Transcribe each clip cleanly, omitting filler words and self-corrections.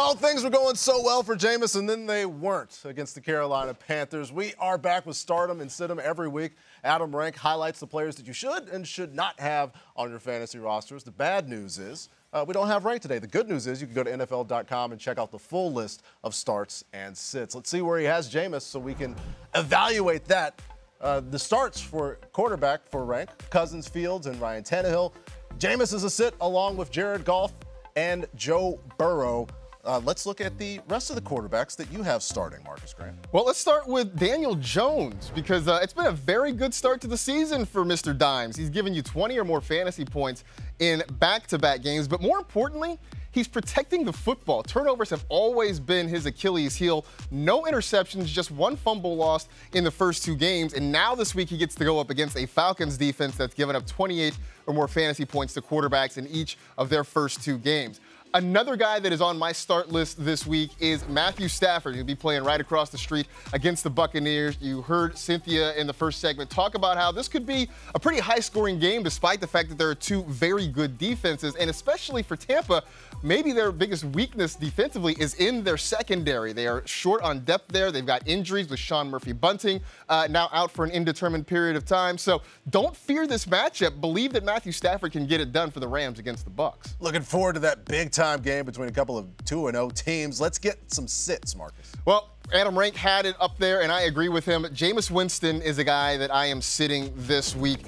Oh, things were going so well for Jameis, and then they weren't against the Carolina Panthers. We are back with Stardom and Situm every week. Adam Rank highlights the players that you should and should not have on your fantasy rosters. The bad news is we don't have Rank today. The good news is you can go to NFL.com and check out the full list of starts and sits. Let's see where he has Jameis so we can evaluate that. The starts for quarterback for Rank, Cousins, Fields, and Ryan Tannehill. Jameis is a sit along with Jared Goff and Joe Burrow. Let's look at the rest of the quarterbacks that you have starting, Marcus Grant. Well, let's start with Daniel Jones because it's been a very good start to the season for Mr. Dimes. He's given you 20 or more fantasy points in back-to-back games, but more importantly, he's protecting the football. Turnovers have always been his Achilles heel. No interceptions, just one fumble lost in the first two games, and now this week he gets to go up against a Falcons defense that's given up 28 or more fantasy points to quarterbacks in each of their first two games. Another guy that is on my start list this week is Matthew Stafford. He'll be playing right across the street against the Buccaneers. You heard Cynthia in the first segment talk about how this could be a pretty high-scoring game despite the fact that there are two very good defenses, and especially for Tampa, maybe their biggest weakness defensively is in their secondary. They are short on depth there. They've got injuries with Sean Murphy-Bunting now out for an indeterminate period of time. So don't fear this matchup. Believe that Matthew Stafford can get it done for the Rams against the Bucs. Looking forward to that big-time game between a couple of 2-0 teams. Let's get some sits, Marcus. Well, Adam Rank had it up there, and I agree with him. Jameis Winston is a guy that I am sitting this week.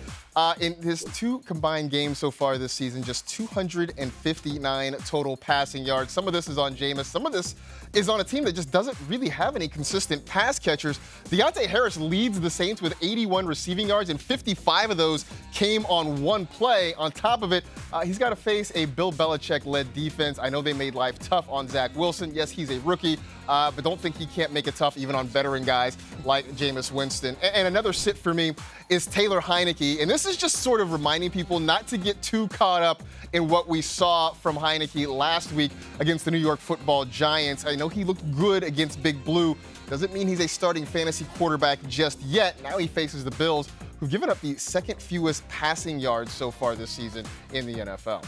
In his two combined games so far this season, just 259 total passing yards. Some of this is on Jameis. Some of this is on a team that just doesn't really have any consistent pass catchers. Deontay Harris leads the Saints with 81 receiving yards, and 55 of those came on one play. On top of it, he's got to face a Bill Belichick-led defense. I know they made life tough on Zach Wilson. Yes, he's a rookie, but don't think he can't make it tough even on veteran guys like Jameis Winston. And another sit for me is Taylor Heinecke, and this is just sort of reminding people not to get too caught up in what we saw from Heinecke last week against the New York Football Giants. I know he looked good against Big Blue. Doesn't mean he's a starting fantasy quarterback just yet. Now he faces the Bills, who've given up the second fewest passing yards so far this season in the NFL.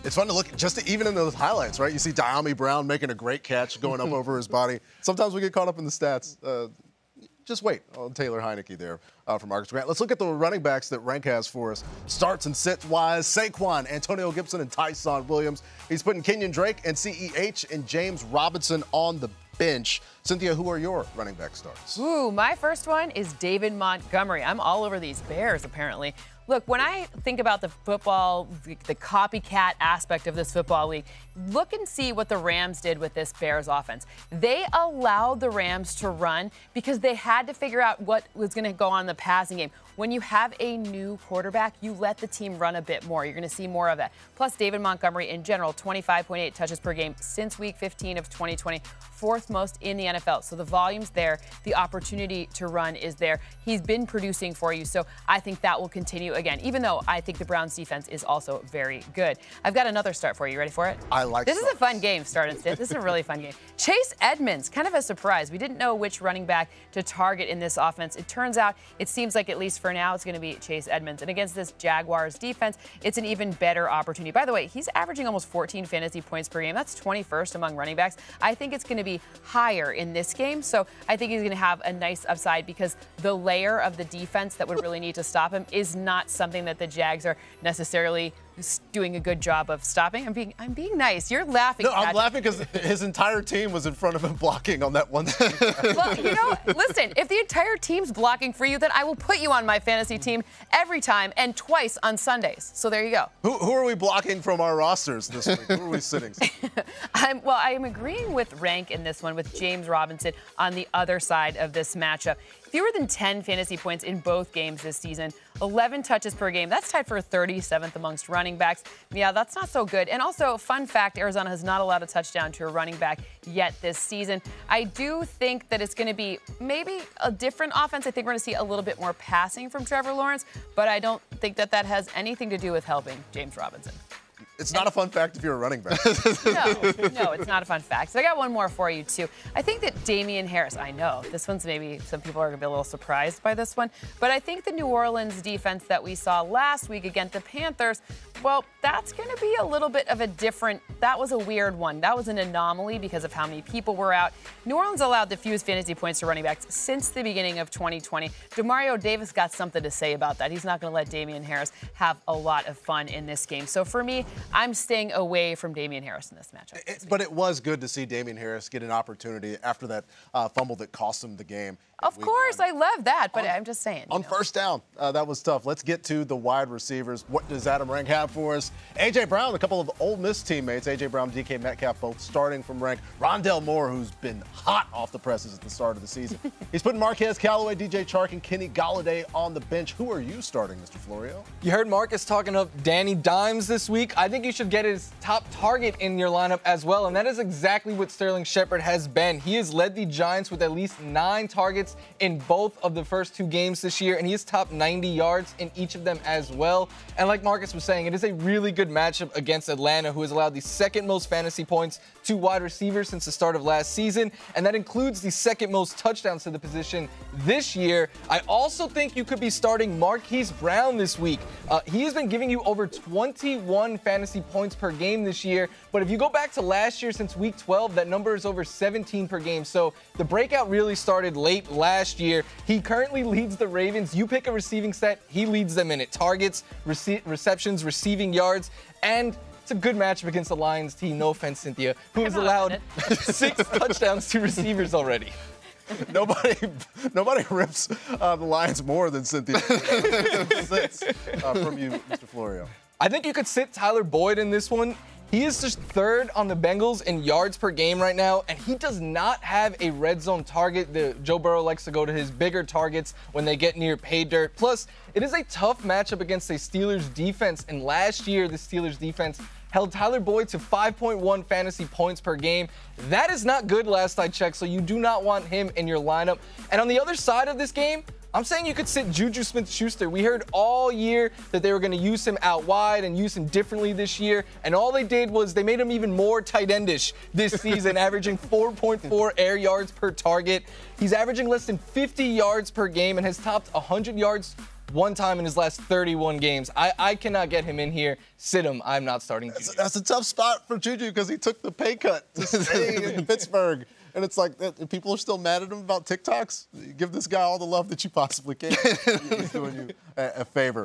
It's fun to look just even in those highlights, right? You see Damien Brown making a great catch going up over his body. Sometimes we get caught up in the stats. Just wait on Taylor Heinecke there from Marcus Grant. Let's look at the running backs that Rank has for us. Starts and sits-wise, Saquon, Antonio Gibson, and Tyson Williams. He's putting Kenyon Drake and CEH and James Robinson on the bench. Cynthia, who are your running back starts? Ooh, my first one is David Montgomery. I'm all over these Bears, apparently. Look, when I think about the football, the copycat aspect of this football league, look and see what the Rams did with this Bears offense. They allowed the Rams to run because they had to figure out what was going to go on in the passing game. When you have a new quarterback, you let the team run a bit more. You're going to see more of that. Plus, David Montgomery, in general, 25.8 touches per game since Week 15 of 2020, fourth most in the NFL. So the volume's there. The opportunity to run is there. He's been producing for you, so I think that will continue again, even though I think the Browns defense is also very good. I've got another start for you. Ready for it? I like this. Is a fun game, start and sit. This is a really fun game. Chase Edmonds, kind of a surprise. We didn't know which running back to target in this offense. It turns out, it seems like at least for now, it's going to be Chase Edmonds. And against this Jaguars defense, it's an even better opportunity. By the way, he's averaging almost 14 fantasy points per game. That's 21st among running backs. I think it's going to be higher in this game. So I think he's going to have a nice upside because the layer of the defense that would really need to stop him is not something that the Jags are necessarily doing a good job of stopping. I'm being nice. You're laughing. No, I'm laughing because his entire team was in front of him blocking on that one. Well, you know, listen, if the entire team's blocking for you, then I will put you on my fantasy team every time and twice on Sundays. So there you go. Who are we blocking from our rosters this week? Who are we sitting? I am agreeing with Rank in this one with James Robinson on the other side of this matchup. Fewer than 10 fantasy points in both games this season, 11 touches per game. That's tied for 37th amongst running backs. Yeah, that's not so good. And also, fun fact, Arizona has not allowed a touchdown to a running back yet this season. I do think that it's going to be maybe a different offense. I think we're going to see a little bit more passing from Trevor Lawrence, but I don't think that that has anything to do with helping James Robinson. It's not a fun fact if you're a running back. No, it's not a fun fact. So I got one more for you, too. I think that Damien Harris, I know, this one's maybe some people are going to be a little surprised by this one, but I think the New Orleans defense that we saw last week against the Panthers, well, that's going to be a little bit of a different, that was a weird one. That was an anomaly because of how many people were out. New Orleans allowed the fewest fantasy points to running backs since the beginning of 2020. Demario Davis got something to say about that. He's not going to let Damien Harris have a lot of fun in this game. So for me, I'm staying away from Damien Harris in this matchup. But it was good to see Damien Harris get an opportunity after that fumble that cost him the game. Of course, I love that, but I'm just saying. On first down, that was tough. Let's get to the wide receivers. What does Adam Rank have for us? A.J. Brown, a couple of Ole Miss teammates, A.J. Brown, DK Metcalf, both starting from Rank. Rondell Moore, who's been hot off the presses at the start of the season. He's putting Marquez Callaway, DJ Chark, and Kenny Golladay on the bench. Who are you starting, Mr. Florio? You heard Marcus talking up Danny Dimes this week. I think you should get his top target in your lineup as well, and that is exactly what Sterling Shepard has been. He has led the Giants with at least 9 targets in both of the first 2 games this year, and he has topped 90 yards in each of them as well. And like Marcus was saying, it is a really good matchup against Atlanta, who has allowed the second most fantasy points to wide receivers since the start of last season, and that includes the second most touchdowns to the position this year. I also think you could be starting Marquis Brown this week. He has been giving you over 21 fantasy points per game this year, but if you go back to last year, since week 12, that number is over 17 per game. So the breakout really started late last year. He currently leads the Ravens. You pick a receiving set, he leads them in it. Targets, receptions, receiving yards, and it's a good matchup against the Lions team. No offense, Cynthia, who has allowed 6 touchdowns to receivers already. Nobody rips the Lions more than Cynthia. 6 from you, Mr. Florio. I think you could sit Tyler Boyd in this one. He is just 3rd on the Bengals in yards per game right now, and he does not have a red zone target. Joe Burrow likes to go to his bigger targets when they get near pay dirt. Plus, it is a tough matchup against a Steelers defense, and last year the Steelers defense held Tyler Boyd to 5.1 fantasy points per game. That is not good last I checked, so you do not want him in your lineup. And on the other side of this game, I'm saying you could sit Juju Smith-Schuster. We heard all year that they were going to use him out wide and use him differently this year, and all they did was they made him even more tight endish this season, averaging 4.4 air yards per target. He's averaging less than 50 yards per game and has topped 100 yards 1 time in his last 31 games. I cannot get him in here. Sit him. I'm not starting Juju. That's a tough spot for Juju because he took the pay cut to stay in Pittsburgh. And it's like, people are still mad at him about TikToks. Give this guy all the love that you possibly can. He's doing you a favor.